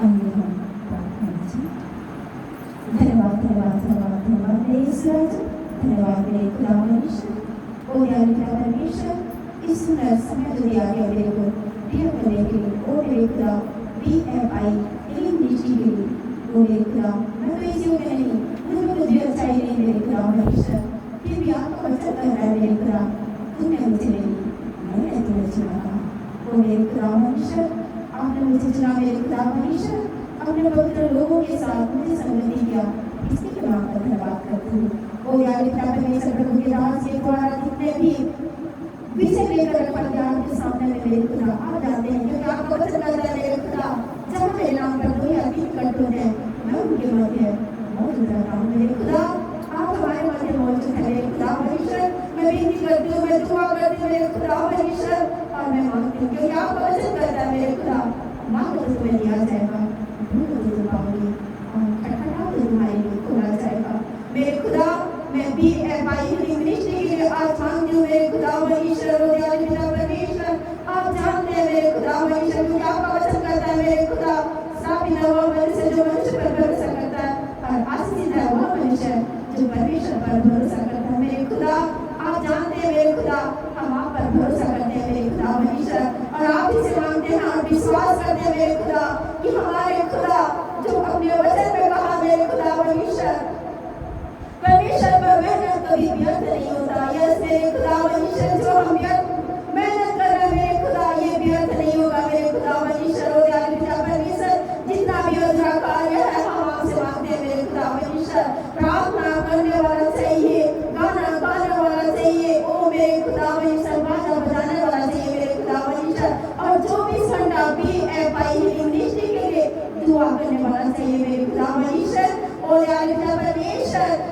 आइए हम प्रार्थना करें। धन्यवाद धन्यवाद धन्यवाद धन्यवाद मेरे ईश्वर, धन्यवाद मेरे खुदा परमेश्वर, ओ दयालु खुदा परमेश्वर, इस सुंदर समय जो दिया गया मेरे को प्रिय करने के लिए, ओ मेरे खुदा BFI इलिम मिनिस्ट्री के लिए, ओ मेरे खुदा मैं तो इस योग्य नहीं, मुझे कुछ भी अच्छाई नहीं मेरे खुदा परमेश्वर, फिर भी आपका वचन कर रहा है मेरे खुदा, तुमने मुझे नहीं, मैंने तुम्हें चुना। ओ मेरे खुदा परमेश्वर, आपने मुझे चुना मेरे खुदा परमेश्वर, अपने पवित्र लोगों के साथ मुझे संगति किया, इसके लिए मैं आपका धन्यवाद करती हूँ। ओ यार पिता परमेश्वर, प्रभु के दास के द्वारा जितने भी विषय लेकर रखा आपके सामने में मेरे खुदा आ जाते हैं, क्योंकि आपका वचन कहता है मेरे खुदा, जब मेरे नाम पर दो या तीन इकट्ठे हैं, मैं उनके मध्य मौजूद रहता हूँ मेरे खुदा। आप हमारे मध्य मौजूद हैं मेरे खुदा परमेश्वर। मैं विनती करती हूँ, मैं दुआ करती हूँ मेरे खुदा परमेश्वर, और मैं मांगती हूँ, क्योंकि आपका वचन कहता है मेरे खुदा, मांगो तो तुम्हें दिया जाएगा, ढूंढो तो तुम पाओगे, और खटखटाओ तो तुम्हारे लिए खोला जाएगा मेरे खुदा। मैं BFI इलिम मिनिस्ट्री के लिए आज मांगती हूँ मेरे खुदा परमेश्वर, ओ दयालु खुदा परमेश्वर, आप जानते हैं मेरे खुदा परमेश्वर, क्योंकि आपका वचन कहता है मेरे खुदा, श्रापित है वह मनुष्य जो मनुष्य पर भरोसा करता है, और आशीषित है वह मनुष्य जो परमेश्वर पर भरोसा करता है मेरे खुदा। आप जानते हैं मेरे खुदा, हम आप पर भरोसा करते हैं मेरे खुदा परमेश्वर, और आप ही से मांगते हैं और विश्वास करते हैं मेरे खुदा कि हमारे खुदा जो अपने वचन में कहा मेरे खुदा परमेश्वर, परमेश्वर पर मेहनत कभी व्यर्थ नहीं होता। यस मेरे खुदा परमेश्वर, जो हम मेहनत कर रहे हैं मेरे खुदा, ये व्यर्थ नहीं होगा मेरे खुदा परमेश्वर, ओ दयालु खुदा परमेश्वर। जितना भी अधूरा कार्य है हम आपसे मांगते हैं मेरे खुदा परमेश्वर, प्रार्थना करने वाला चाहिए, गाना गाने वाला चाहिए, ओ मेरे खुदा परमेश्वर, बाजा बजाने वाला चाहिए मेरे खुदा परमेश्वर, और 24 घंटा BFI इलिम मिनिस्ट्री के लिए दुआ करने वाला चाहिए मेरे खुदा परमेश्वर, ओ दयालु खुदा परमेश्वर।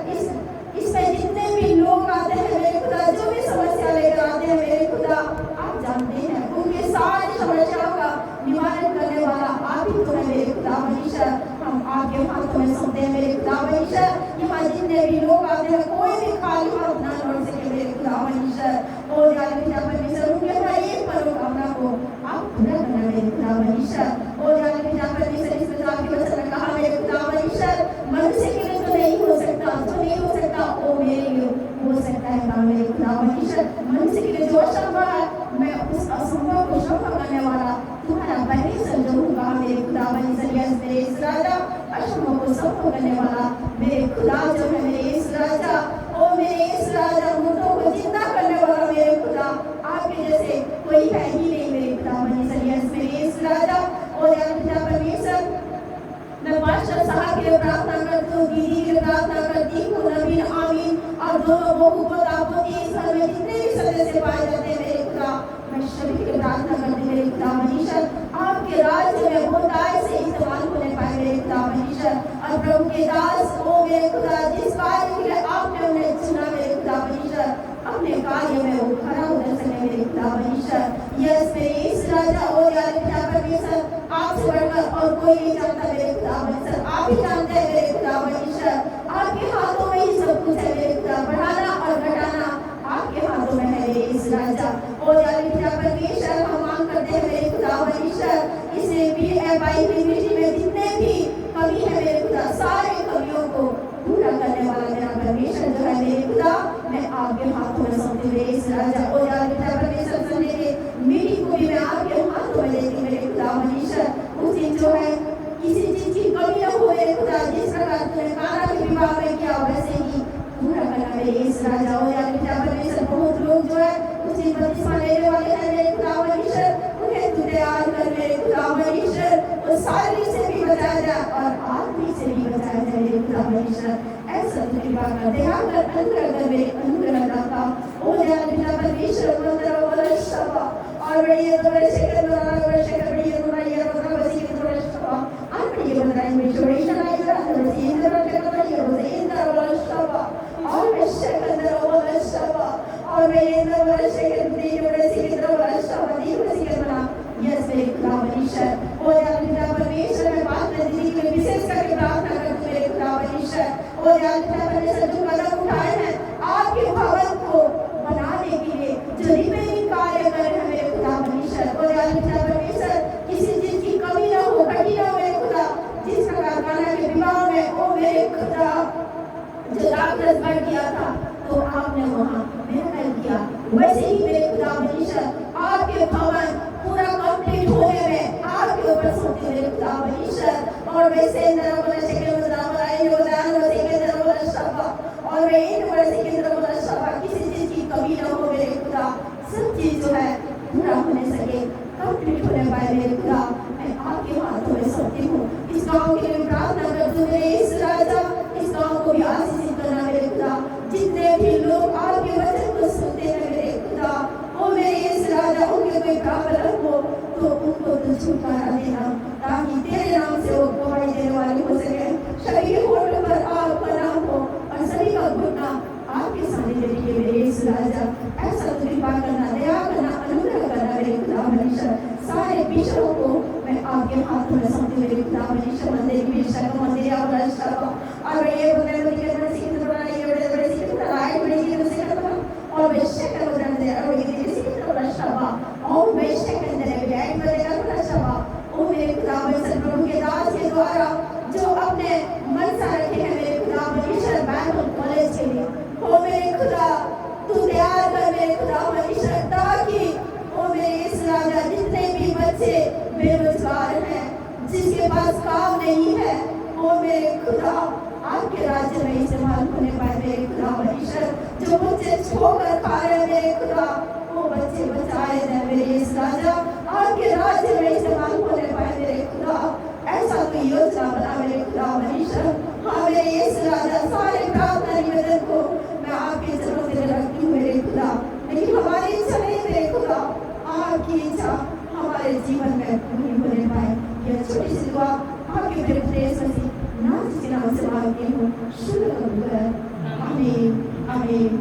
इसमें जितने भी लोग आते हैं मेरे खुदा, जो भी समस्या लेकर आते हैं मेरे खुदा, आप जानते हैं उनके सारी समस्याओं का निवारण करने वाला आप ही तो है मेरे खुदा परमेश्वर। हम आपके हाथों में सौंपते हैं मेरे खुदा परमेश्वर। यहाँ जितने भी लोग आते हैं, कोई भी खाली हाथ ना लौट सके मेरे खुदा परमेश्वर, ओ दयालु खुदा परमेश्वर। उनके हर एक मनोकामना को आप पूरा करना मेरे खुदा परमेश्वर, ओ दयालु खुदा परमेश्वर। इस प्रकार के वचन में कहा मेरे खुदा परमेश्वर, मनुष्य के लिए तो नहीं हो सकता, जो नहीं हो सकता वो मेरे लिए हो सकता है मेरे खुदा परमेश्वर। मनुष्य के लिए जो असंभव है, मैं उस असंभव को संभव करने वाला तुम्हारा परमेश्वर जो होगा मेरे खुदा परमेश्वर। यस मेरे इस राजा, असंभव को संभव करने वाला मेरे खुदा जो है मेरे इस राजा, ओ मेरे इस राजा, मुर्दों को जिंदा करने वाला मेरे खुदा, आपके जैसे कोई है ही नहीं मेरे खुदा परमेश्वर। यस मेरे इस राजा, ओ दयालु खुदा परमेश्वर। मैं पास्टर साहब के लिए प्रार्थना करती हूँ, दीदी के लिए प्रार्थना करती हूँ, नवीन आमीन, और दोनों बहू पोता पोती इस घर में जितने भी सदस्य पाए जाते हैं मेरे खुदा, मैं सभी के लिए प्रार्थना करती हूँ मेरे खुदा परमेश्वर। आपके राज्य में बहुतायत से इस्तेमाल होने पाए मेरे खुदा परमेश्वर, और प्रभु के दास ओ मेरे खुदा, जिस कार्य के लिए आपने उन्हें चुना मेरे खुदा परमेश्वर, अपने कार्य में वो खड़ा उतर सके मेरे खुदा परमेश्वर। यस मेरे इस राजा, ओ दयालु खुदा परमेश्वर, आपसे बढ़कर और कोई नहीं जानता मेरे खुदा परमेश्वर, आप ही जानते हैं मेरे खुदा परमेश्वर। आपके हाथों में ही सब कुछ है मेरे खुदा, बढ़ाना और घटाना आपके हाथों में है मेरे इस राजा, ओ दयालु खुदा परमेश्वर। हम मांग करते हैं मेरे खुदा परमेश्वर, इसे BFI इलिम मिनिस्ट्री में जितने भी कमी है मेरे खुदा, सारे कमियों को पूरा करने वाला मेरा परमेश्वर जो है मेरे खुदा, मैं आपके हाथों में सौंपती हूँ मेरे इस राजा, ओ दयालु खुदा परमेश्वर। संडे के मीटिंग को भी मैं आपके हाथों में देती हूँ मेरे खुदा परमेश्वर। उस दिन जो है किसी चीज की कमी न हो मेरे खुदा, जिस प्रकार तुमने काना के विवाह में किया वैसे ही पूरा करना मेरे इस राजा, ओ दयालु खुदा परमेश्वर। बहुत लोग जो है उस दिन बपतिस्मा लेने वाले हैं मेरे खुदा परमेश्वर, उन्हें तू तैयार कर मेरे खुदा परमेश्वर, और शारीरिक से भी बचाया जाए और आत्मिक से भी बचाया जाए मेरे खुदा परमेश्वर। ऐसा तू कृपा कर, ध्यान कर, अनुग्रह कर मेरे अनुग्रह दाता, ओ दयालु खुदा परमेश्वर। मंदिर वाला शबा और बढ़िया तो बड़े शेखर द्वारा बड़े शेखर बढ़िया द्वारा ये बता बसी के द्वारा शबा और बढ़िया बताएं में छोड़ी शनाई द्वारा बसी इंद्र के द्वारा ये बता इंद्र वाला शबा और मैं शेखर वाला शबा और मैं इंद्र वाला शेखर दी बड़े शेखर वाला शबा दी बड़े शेखर बना। यस मेरे खुदा परमेश्वर, ओ दयालु खुदा परमेश्वर। मैं बात दीदी के लिए विशेष करके प्रार्थना करती हूँ मेरे खुदा परमेश्वर, ओ दयालु खुदा परमेश्वर। जो कदम उठाए हैं आपके भवन को बनाने के लिए, जो रिपेयरिंग कार्य कर रहे हैं मेरे खुदा परमेश्वर, ओ दयालु खुदा परमेश्वर। किसी चीज की कमी न हो, घटी न हो मेरे खुदा, सूरज बढ़ गया था तो आपने वहाँ महल किया। वैसे ही मेरे खुदा परमेश्वर आपके भवन पूरा कंप्लीट होने में आपके ऊपर सोते मेरे खुदा परमेश्वर। और वैसे नरम शक्ल नरम आई योदान वैसे के नरम शब्द और इन वैसे के नरम शब्द किसी चीज की कमी न हो मेरे खुदा। सब चीज जो है पूरा होने सके कंप्लीट होने पाए मेरे खुदा। मैं आपके हाथों में सौंपती हूँ। इस गांव के लिए प्रार्थना करती हूँ मेरे इस राजा, इस गांव को भी आशीषित करना मेरे खुदा। जितने भी लोग आपके वचन को सुनते हैं मेरे खुदा, वो मेरे इस राजा उनके कोई प्रॉब्लम हो तो उनको तो छुटकारा देना, ताकि तेरे नाम से वो गवाही देने वाले हो सके। सभी होठों पर आपका नाम हो और सभी का घुटना आपके सामने रखिए मेरे इस राजा। ऐसा कृपा करना, दया करना, अनुग्रह करना मेरे खुदा परमेश्वर। सारे बिशरों को मैं आपके हाथों में सौंपती मेरे खुदा परमेश्वर। मंदिर की बिशर मंदिर और ये बगैर बड़े सिकंदर बड़ा ये बड़े सिकंदर आए बड़े ये सिकंदर और बेशक बदन दे और ये सिकंदर बड़ा शबा और बेशक अंदर बैठ बड़े बड़ा शबा। ओ मेरे खुदा परमेश्वर, प्रभु के दास के द्वारा जो अपने मनसा रखे हैं मेरे खुदा परमेश्वर बाइबल कॉलेज के लिए, ओ मेरे खुदा तू तैयार कर मेरे खुदा परमेश्वर, ताकि ओ मेरे इस राजा जितने भी बच्चे बेरोजगार हैं, जिसके पास काम नहीं है, ओ मेरे खुदा आपके राज्य में इस्तेमाल होने पाए मेरे खुदा परमेश्वर। जो बच्चे छोकर खा रहे हैं मेरे खुदा, वो बच्चे बचाए जाए मेरे इस राजा, आपके राज्य में इस्तेमाल होने पाए मेरे खुदा। ऐसा कोई योजना बना मेरे खुदा परमेश्वर। हाँ मेरे इस राजा सारे प्रार्थना निवेदन को मैं आपके चरणों में रखती हूँ मेरे खुदा। लेकिन हमारी इच्छा नहीं मेरे खुदा, आपकी इच्छा हमारे जीवन में पूरी होने पाए। यह छोटी सी दुआ आपके मेरे प्रेस मसीह नाम से मांगती हूँ, शुरू कबूल कर। आमीन आमीन।